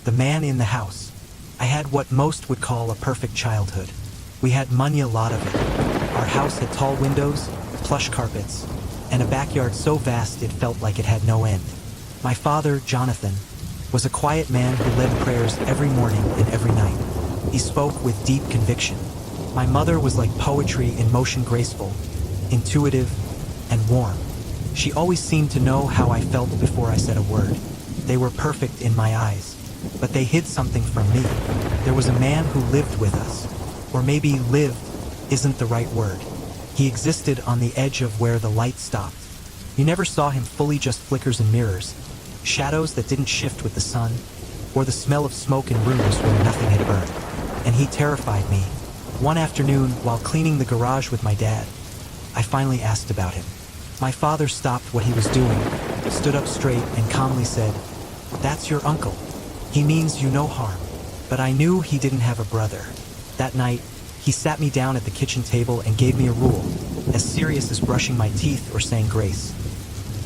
The man in the house. I had what most would call a perfect childhood. We had money, a lot of it. Our house had tall windows, plush carpets, and a backyard so vast it felt like it had no end. My father, Jonathan, was a quiet man who led prayers every morning and every night. He spoke with deep conviction. My mother was like poetry in motion, graceful, intuitive, and warm. She always seemed to know how I felt before I said a word. They were perfect in my eyes, but they hid something from me. There was a man who lived with us, or maybe lived isn't the right word. He existed on the edge of where the light stopped. You never saw him fully, just flickers and mirrors, shadows that didn't shift with the sun, or the smell of smoke in rooms where nothing had burned. And he terrified me. One afternoon, while cleaning the garage with my dad, I finally asked about him. My father stopped what he was doing, stood up straight, and calmly said, "That's your uncle. He means you no harm." But I knew he didn't have a brother. That night, he sat me down at the kitchen table and gave me a rule, as serious as brushing my teeth or saying grace.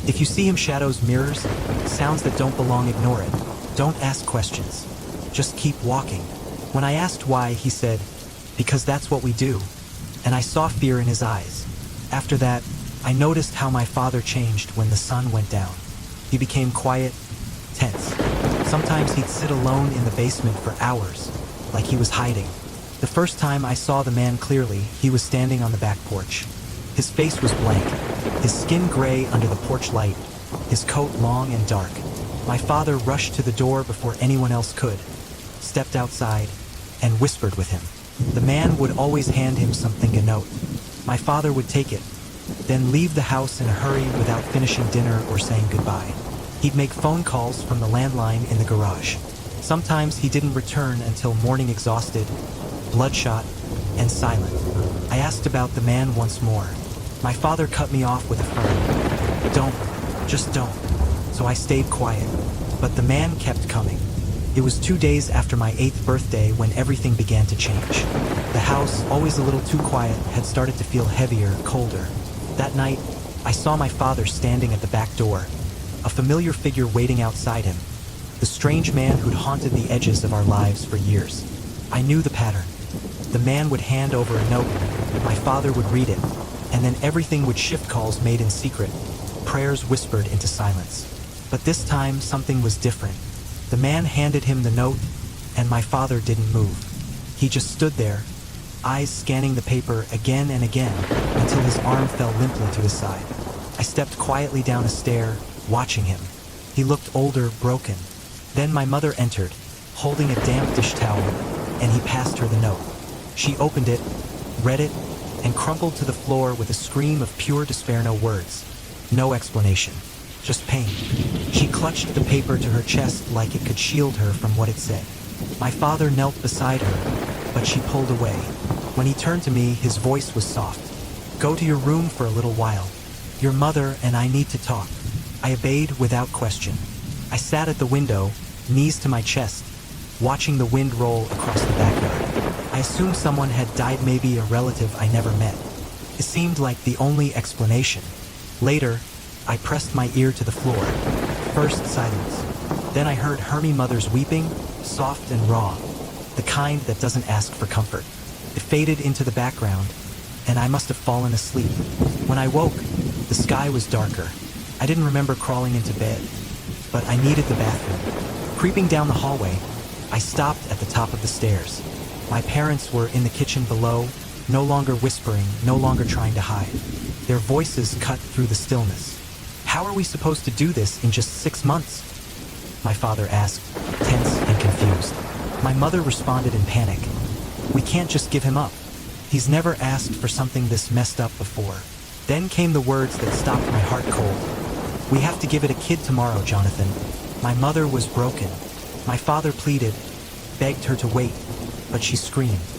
If you see him, shadows, mirrors, sounds that don't belong, ignore it. Don't ask questions. Just keep walking. When I asked why, he said, "Because that's what we do." And I saw fear in his eyes. After that, I noticed how my father changed when the sun went down. He became quiet, tense. Sometimes he'd sit alone in the basement for hours, like he was hiding. The first time I saw the man clearly, he was standing on the back porch. His face was blank, his skin gray under the porch light, his coat long and dark. My father rushed to the door before anyone else could, stepped outside, and whispered with him. The man would always hand him something, a note. My father would take it, then leave the house in a hurry without finishing dinner or saying goodbye. He'd make phone calls from the landline in the garage. Sometimes he didn't return until morning, exhausted, bloodshot, and silent. I asked about the man once more. My father cut me off with a firm, "Don't, just don't." So I stayed quiet, but the man kept coming. It was 2 days after my 8th birthday when everything began to change. The house, always a little too quiet, had started to feel heavier, colder. That night, I saw my father standing at the back door, a familiar figure waiting outside him, the strange man who'd haunted the edges of our lives for years. I knew the pattern. The man would hand over a note, my father would read it, and then everything would shift. Calls made in secret, prayers whispered into silence. But this time, something was different. The man handed him the note, and my father didn't move. He just stood there, eyes scanning the paper again and again, until his arm fell limply to his side. I stepped quietly down a stair, watching him. He looked older, broken. Then my mother entered, holding a damp dish towel, and he passed her the note. She opened it, read it, and crumpled to the floor with a scream of pure despair. No words, no explanation, just pain. She clutched the paper to her chest like it could shield her from what it said. My father knelt beside her, but she pulled away. When he turned to me, his voice was soft. "Go to your room for a little while. Your mother and I need to talk." I obeyed without question. I sat at the window, knees to my chest, watching the wind roll across the backyard. I assumed someone had died, maybe a relative I never met. It seemed like the only explanation. Later, I pressed my ear to the floor. First silence. Then I heard Hermie mother's weeping, soft and raw, the kind that doesn't ask for comfort. It faded into the background, and I must have fallen asleep. When I woke, the sky was darker. I didn't remember crawling into bed, but I needed the bathroom. Creeping down the hallway, I stopped at the top of the stairs. My parents were in the kitchen below, no longer whispering, no longer trying to hide. Their voices cut through the stillness. "How are we supposed to do this in just 6 months?" my father asked, tense and confused. My mother responded in panic. "We can't just give him up. He's never asked for something this messed up before." Then came the words that stopped my heart cold. "We have to give it a kid tomorrow, Jonathan." My mother was broken. My father pleaded, begged her to wait, but she screamed.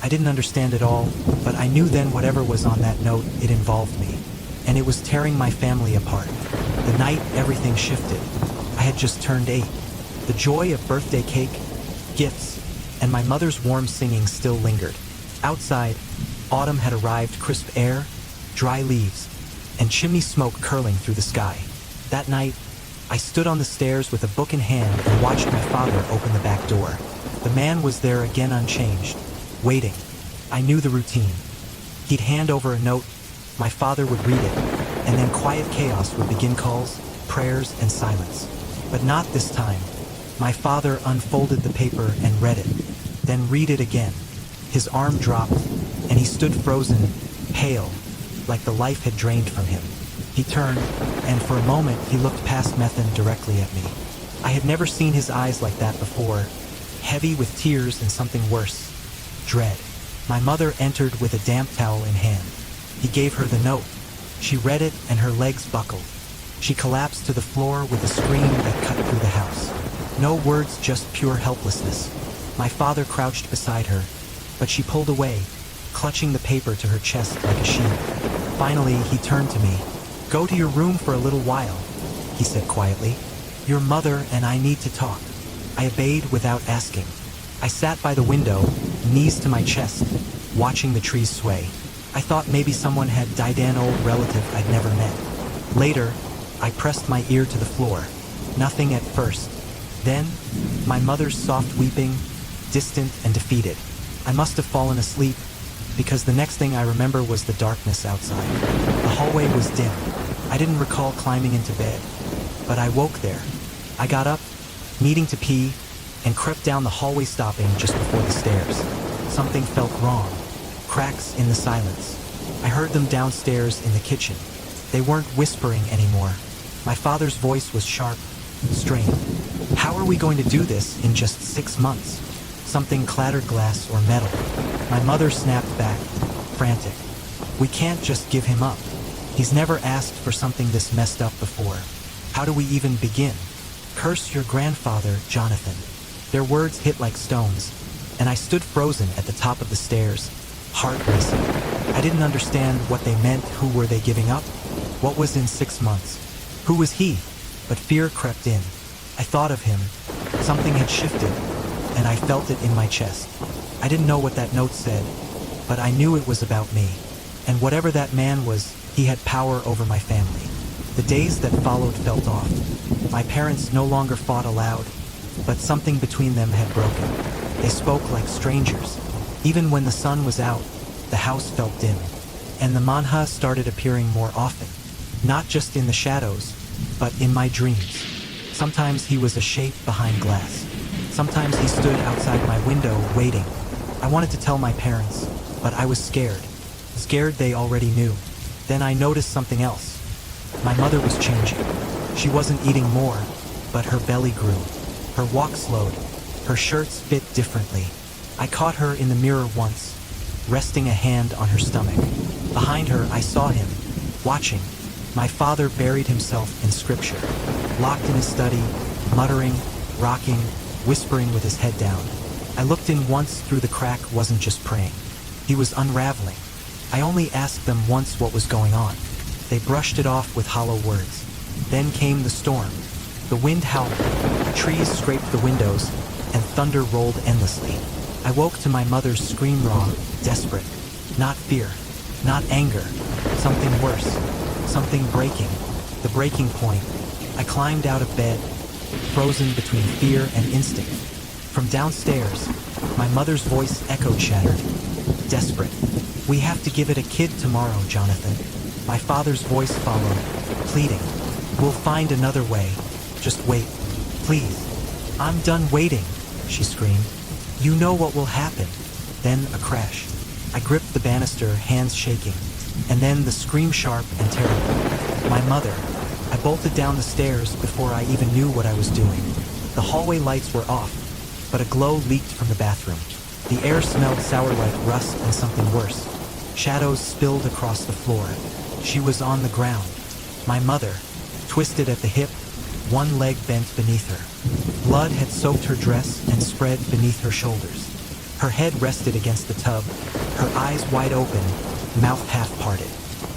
I didn't understand it all, but I knew then whatever was on that note, it involved me. And it was tearing my family apart. The night everything shifted. I had just turned 8. The joy of birthday cake, gifts, and my mother's warm singing still lingered. Outside, autumn had arrived, crisp air, dry leaves, and chimney smoke curling through the sky. That night, I stood on the stairs with a book in hand and watched my father open the back door. The man was there again, unchanged, waiting. I knew the routine. He'd hand over a note, my father would read it, and then quiet chaos would begin: calls, prayers, and silence. But not this time. My father unfolded the paper and read it, then read it again. His arm dropped, and he stood frozen, pale, like the life had drained from him. He turned, and for a moment he looked past Methan directly at me. I had never seen his eyes like that before, heavy with tears and something worse: dread. My mother entered with a damp towel in hand. He gave her the note. She read it and her legs buckled. She collapsed to the floor with a scream that cut through the house. No words, just pure helplessness. My father crouched beside her, but she pulled away, clutching the paper to her chest like a shield. Finally, he turned to me. "Go to your room for a little while," he said quietly. "Your mother and I need to talk." I obeyed without asking. I sat by the window, knees to my chest, watching the trees sway. I thought maybe someone had died, an old relative I'd never met. Later, I pressed my ear to the floor. Nothing at first. Then, my mother's soft weeping, distant and defeated. I must have fallen asleep, because the next thing I remember was the darkness outside. The hallway was dim. I didn't recall climbing into bed, but I woke there. I got up, needing to pee, and crept down the hallway, stopping just before the stairs. Something felt wrong. Cracks in the silence. I heard them downstairs in the kitchen. They weren't whispering anymore. My father's voice was sharp, strained. "How are we going to do this in just 6 months?" Something clattered glass or metal. My mother snapped back, frantic. "We can't just give him up. He's never asked for something this messed up before. How do we even begin?" "Curse your grandfather, Jonathan." Their words hit like stones, and I stood frozen at the top of the stairs, heart racing. I didn't understand what they meant. Who were they giving up? What was in 6 months? Who was he? But fear crept in. I thought of him. Something had shifted, and I felt it in my chest. I didn't know what that note said, but I knew it was about me. And whatever that man was, he had power over my family. The days that followed felt off. My parents no longer fought aloud, but something between them had broken. They spoke like strangers. Even when the sun was out, the house felt dim. And the manha started appearing more often. Not just in the shadows, but in my dreams. Sometimes he was a shape behind glass. Sometimes he stood outside my window, waiting. I wanted to tell my parents, but I was scared. Scared they already knew. Then I noticed something else. My mother was changing. She wasn't eating more, but her belly grew. Her walk slowed. Her shirts fit differently. I caught her in the mirror once, resting a hand on her stomach. Behind her, I saw him, watching. My father buried himself in scripture, locked in his study, muttering, rocking, whispering with his head down. I looked in once through the crack. Wasn't just praying. He was unraveling. I only asked them once what was going on. They brushed it off with hollow words. Then came the storm. The wind howled, trees scraped the windows, and thunder rolled endlessly. I woke to my mother's scream, raw, desperate. Not fear, not anger, something worse, something breaking. The breaking point. I climbed out of bed, frozen between fear and instinct. From downstairs, my mother's voice echoed, shattered, desperate. "We have to give it a kid tomorrow, Jonathan." My father's voice followed, pleading. "We'll find another way. Just wait, please." "I'm done waiting," she screamed. "You know what will happen." Then a crash. I gripped the banister, hands shaking. And then the scream, sharp and terrible. My mother. I bolted down the stairs before I even knew what I was doing. The hallway lights were off, but a glow leaked from the bathroom. The air smelled sour like rust and something worse. Shadows spilled across the floor. She was on the ground. My mother, twisted at the hip, one leg bent beneath her. Blood had soaked her dress and spread beneath her shoulders. Her head rested against the tub, her eyes wide open, mouth half parted.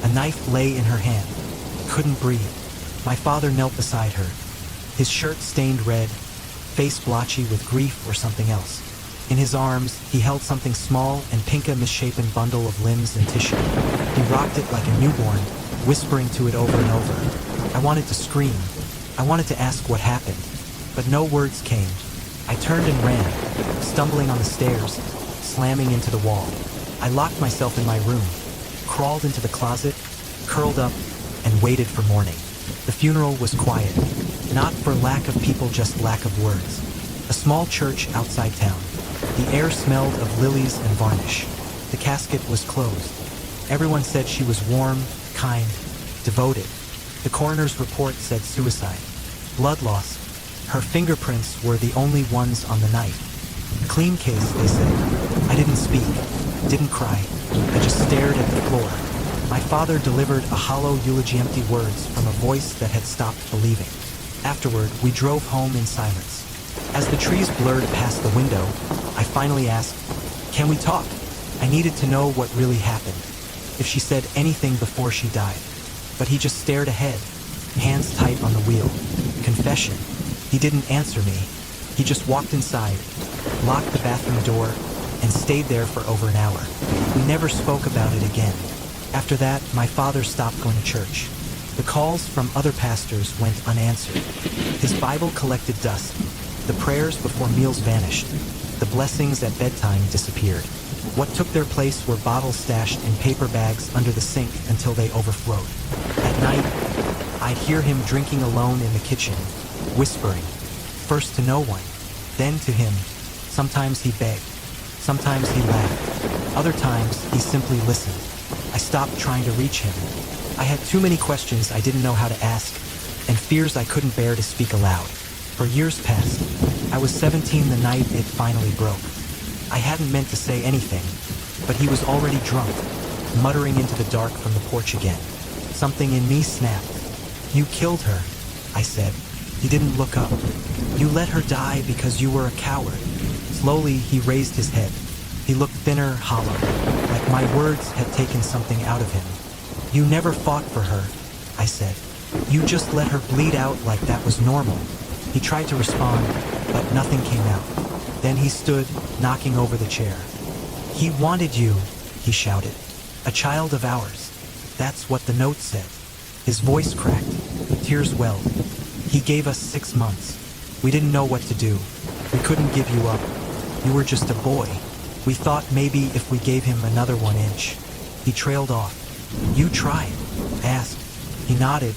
A knife lay in her hand. Couldn't breathe. My father knelt beside her, his shirt stained red, face blotchy with grief or something else. In his arms, he held something small and pink, a misshapen bundle of limbs and tissue. He rocked it like a newborn, whispering to it over and over. I wanted to scream, I wanted to ask what happened, but no words came. I turned and ran, stumbling on the stairs, slamming into the wall. I locked myself in my room, crawled into the closet, curled up, and waited for morning. The funeral was quiet, not for lack of people, just lack of words. A small church outside town. The air smelled of lilies and varnish. The casket was closed. Everyone said she was warm, kind, devoted. The coroner's report said suicide. Blood loss. Her fingerprints were the only ones on the knife. Clean case, they said. I didn't speak, didn't cry. I just stared at the floor. My father delivered a hollow eulogy, empty words from a voice that had stopped believing. Afterward, we drove home in silence. As the trees blurred past the window, I finally asked, "Can we talk?" I needed to know what really happened, if she said anything before she died. But he just stared ahead, hands tight on the wheel. Confession. He didn't answer me. He just walked inside, locked the bathroom door, and stayed there for over an hour. We never spoke about it again. After that, my father stopped going to church. The calls from other pastors went unanswered. His Bible collected dust. The prayers before meals vanished. The blessings at bedtime disappeared. What took their place were bottles stashed in paper bags under the sink until they overflowed. At night, I'd hear him drinking alone in the kitchen, whispering, first to no one, then to him. Sometimes he begged. Sometimes he laughed. Other times, he simply listened. I stopped trying to reach him. I had too many questions I didn't know how to ask, and fears I couldn't bear to speak aloud. For years passed. I was 17 the night it finally broke. I hadn't meant to say anything, but he was already drunk, muttering into the dark from the porch again. Something in me snapped. "You killed her," I said. He didn't look up. "You let her die because you were a coward." Slowly, he raised his head. He looked thinner, hollow, like my words had taken something out of him. "You never fought for her," I said. "You just let her bleed out like that was normal." He tried to respond, but nothing came out. Then he stood, knocking over the chair. "He wanted you," he shouted. "A child of ours. That's what the note said." His voice cracked. Tears welled. "He gave us 6 months. We didn't know what to do. We couldn't give you up. You were just a boy. We thought maybe if we gave him another 1 inch." He trailed off. "You tried?" I asked. He nodded,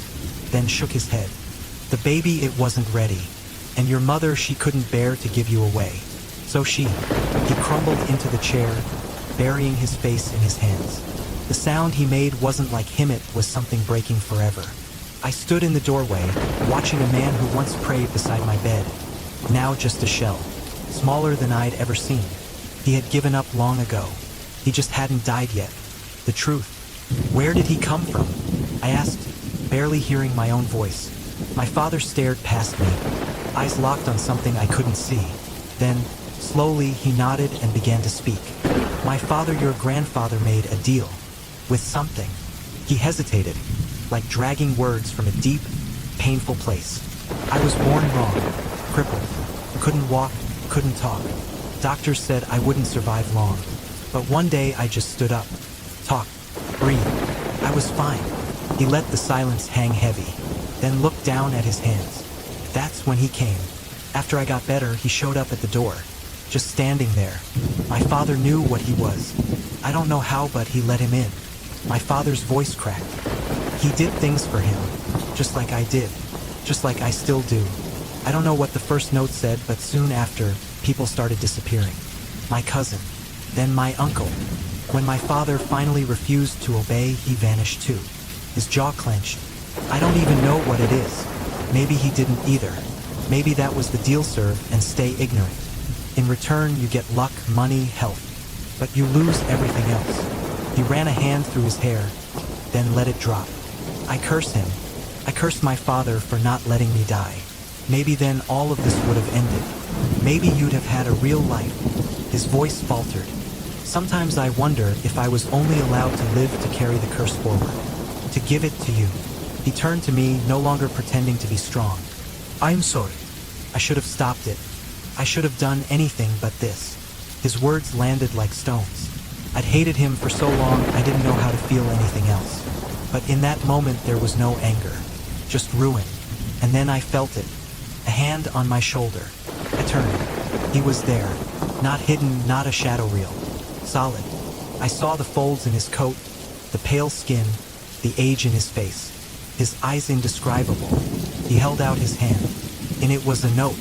then shook his head. "The baby, it wasn't ready. And your mother, she couldn't bear to give you away. So he crumbled into the chair, burying his face in his hands. The sound he made wasn't like him, it was something breaking forever. I stood in the doorway, watching a man who once prayed beside my bed, now just a shell, smaller than I'd ever seen. He had given up long ago. He just hadn't died yet. The truth. Where did he come from? I asked, barely hearing my own voice. My father stared past me, eyes locked on something I couldn't see. Then, slowly, he nodded and began to speak. "My father, your grandfather, made a deal. With something." He hesitated, like dragging words from a deep, painful place. "I was born wrong, crippled, couldn't walk, couldn't talk. Doctors said I wouldn't survive long. But one day I just stood up, talked, breathed. I was fine." He let the silence hang heavy, then looked down at his hands. That's when he came. After I got better, he showed up at the door, just standing there. My father knew what he was. I don't know how, but he let him in. My father's voice cracked. He did things for him, just like I did, just like I still do. I don't know what the first note said, but soon after, people started disappearing. My cousin, then my uncle. When my father finally refused to obey, he vanished too. His jaw clenched. I don't even know what it is. Maybe he didn't either. Maybe that was the deal, serve and stay ignorant. In return, you get luck, money, health. But you lose everything else. He ran a hand through his hair, then let it drop. I curse him. I cursed my father for not letting me die. Maybe then all of this would have ended. Maybe you'd have had a real life. His voice faltered. Sometimes I wonder if I was only allowed to live to carry the curse forward, to give it to you. He turned to me, no longer pretending to be strong. "I'm sorry." I should have stopped it. I should have done anything but this. His words landed like stones. I'd hated him for so long I didn't know how to feel anything else. But in that moment there was no anger, just ruin. And then I felt it. A hand on my shoulder. I turned. He was there. Not hidden, not a shadow reel. Solid. I saw the folds in his coat, the pale skin, the age in his face. His eyes indescribable. He held out his hand. And it was a note.